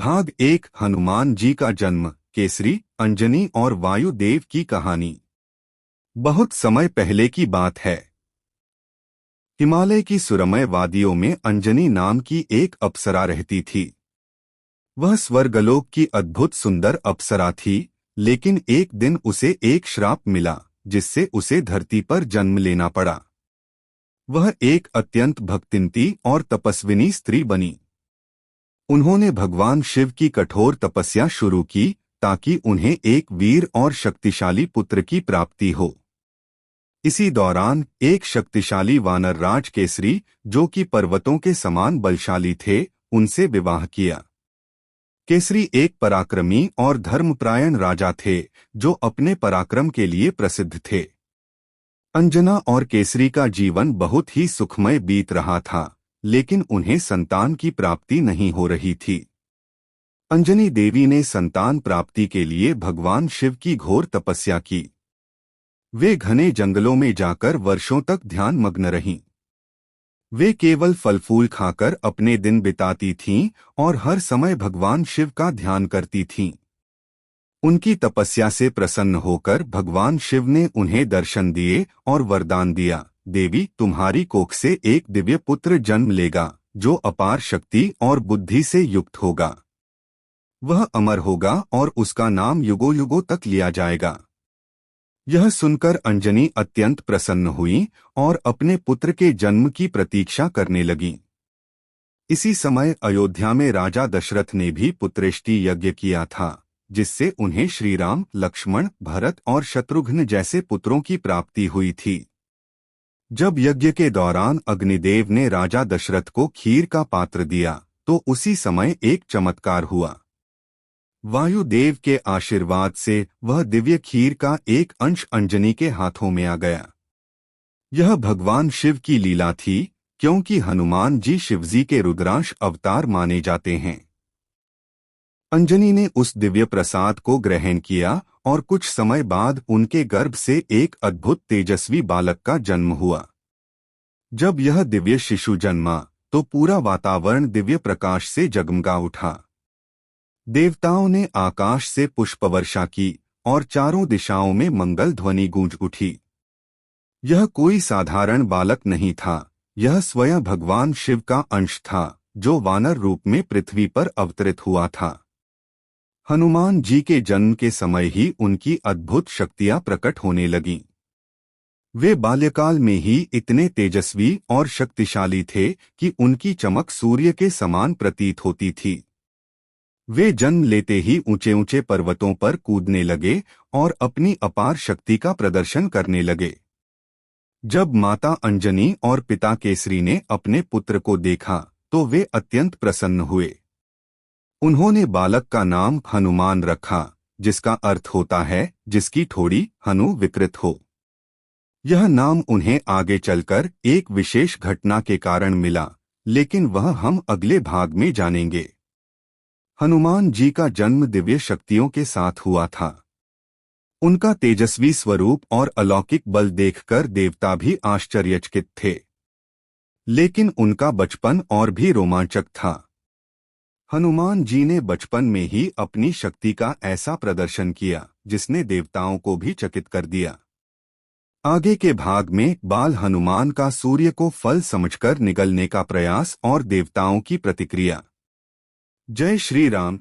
भाग 1 हनुमान जी का जन्म, केसरी, अंजनी और वायुदेव की कहानी। बहुत समय पहले की बात है। हिमालय की सुरमय वादियों में अंजनी नाम की एक अप्सरा रहती थी। वह स्वर्गलोक की अद्भुत सुंदर अप्सरा थी, लेकिन एक दिन उसे एक श्राप मिला, जिससे उसे धरती पर जन्म लेना पड़ा। वह एक अत्यंत भक्तिंती और तपस्विनी स्त्री बनी। उन्होंने भगवान शिव की कठोर तपस्या शुरू की ताकि उन्हें एक वीर और शक्तिशाली पुत्र की प्राप्ति हो। इसी दौरान एक शक्तिशाली वानर राज केसरी, जो कि पर्वतों के समान बलशाली थे, उनसे विवाह किया। केसरी एक पराक्रमी और धर्मपरायण राजा थे, जो अपने पराक्रम के लिए प्रसिद्ध थे। अंजना और केसरी का जीवन बहुत ही सुखमय बीत रहा था, लेकिन उन्हें संतान की प्राप्ति नहीं हो रही थी। अंजनी देवी ने संतान प्राप्ति के लिए भगवान शिव की घोर तपस्या की। वे घने जंगलों में जाकर वर्षों तक ध्यान मग्न रहीं। वे केवल फल फूल खाकर अपने दिन बिताती थीं और हर समय भगवान शिव का ध्यान करती थीं। उनकी तपस्या से प्रसन्न होकर भगवान शिव ने उन्हें दर्शन दिए और वरदान दिया, देवी, तुम्हारी कोख से एक दिव्य पुत्र जन्म लेगा, जो अपार शक्ति और बुद्धि से युक्त होगा। वह अमर होगा और उसका नाम युगों युगों तक लिया जाएगा। यह सुनकर अंजनी अत्यंत प्रसन्न हुई और अपने पुत्र के जन्म की प्रतीक्षा करने लगीं। इसी समय अयोध्या में राजा दशरथ ने भी पुत्रेष्टि यज्ञ किया था, जिससे उन्हें श्री राम, लक्ष्मण, भरत और शत्रुघ्न जैसे पुत्रों की प्राप्ति हुई थी। जब यज्ञ के दौरान अग्निदेव ने राजा दशरथ को खीर का पात्र दिया, तो उसी समय एक चमत्कार हुआ। वायुदेव के आशीर्वाद से वह दिव्य खीर का एक अंश अंजनी के हाथों में आ गया। यह भगवान शिव की लीला थी, क्योंकि हनुमान जी शिवजी के रुद्रांश अवतार माने जाते हैं। अंजनी ने उस दिव्य प्रसाद को ग्रहण किया और कुछ समय बाद उनके गर्भ से एक अद्भुत तेजस्वी बालक का जन्म हुआ। जब यह दिव्य शिशु जन्मा, तो पूरा वातावरण दिव्य प्रकाश से जगमगा उठा। देवताओं ने आकाश से पुष्पवर्षा की और चारों दिशाओं में मंगल ध्वनि गूंज उठी। यह कोई साधारण बालक नहीं था, यह स्वयं भगवान शिव का अंश था, जो वानर रूप में पृथ्वी पर अवतरित हुआ था। हनुमान जी के जन्म के समय ही उनकी अद्भुत शक्तियां प्रकट होने लगीं। वे बाल्यकाल में ही इतने तेजस्वी और शक्तिशाली थे कि उनकी चमक सूर्य के समान प्रतीत होती थी। वे जन्म लेते ही ऊंचे ऊंचे पर्वतों पर कूदने लगे और अपनी अपार शक्ति का प्रदर्शन करने लगे। जब माता अंजनी और पिता केसरी ने अपने पुत्र को देखा, तो वे अत्यंत प्रसन्न हुए। उन्होंने बालक का नाम हनुमान रखा, जिसका अर्थ होता है जिसकी ठोड़ी हनु विकृत हो। यह नाम उन्हें आगे चलकर एक विशेष घटना के कारण मिला, लेकिन वह हम अगले भाग में जानेंगे। हनुमान जी का जन्म दिव्य शक्तियों के साथ हुआ था। उनका तेजस्वी स्वरूप और अलौकिक बल देखकर देवता भी आश्चर्यचकित थे। लेकिन उनका बचपन और भी रोमांचक था। हनुमान जी ने बचपन में ही अपनी शक्ति का ऐसा प्रदर्शन किया, जिसने देवताओं को भी चकित कर दिया। आगे के भाग में बाल हनुमान का सूर्य को फल समझकर निगलने का प्रयास और देवताओं की प्रतिक्रिया। जय श्री राम।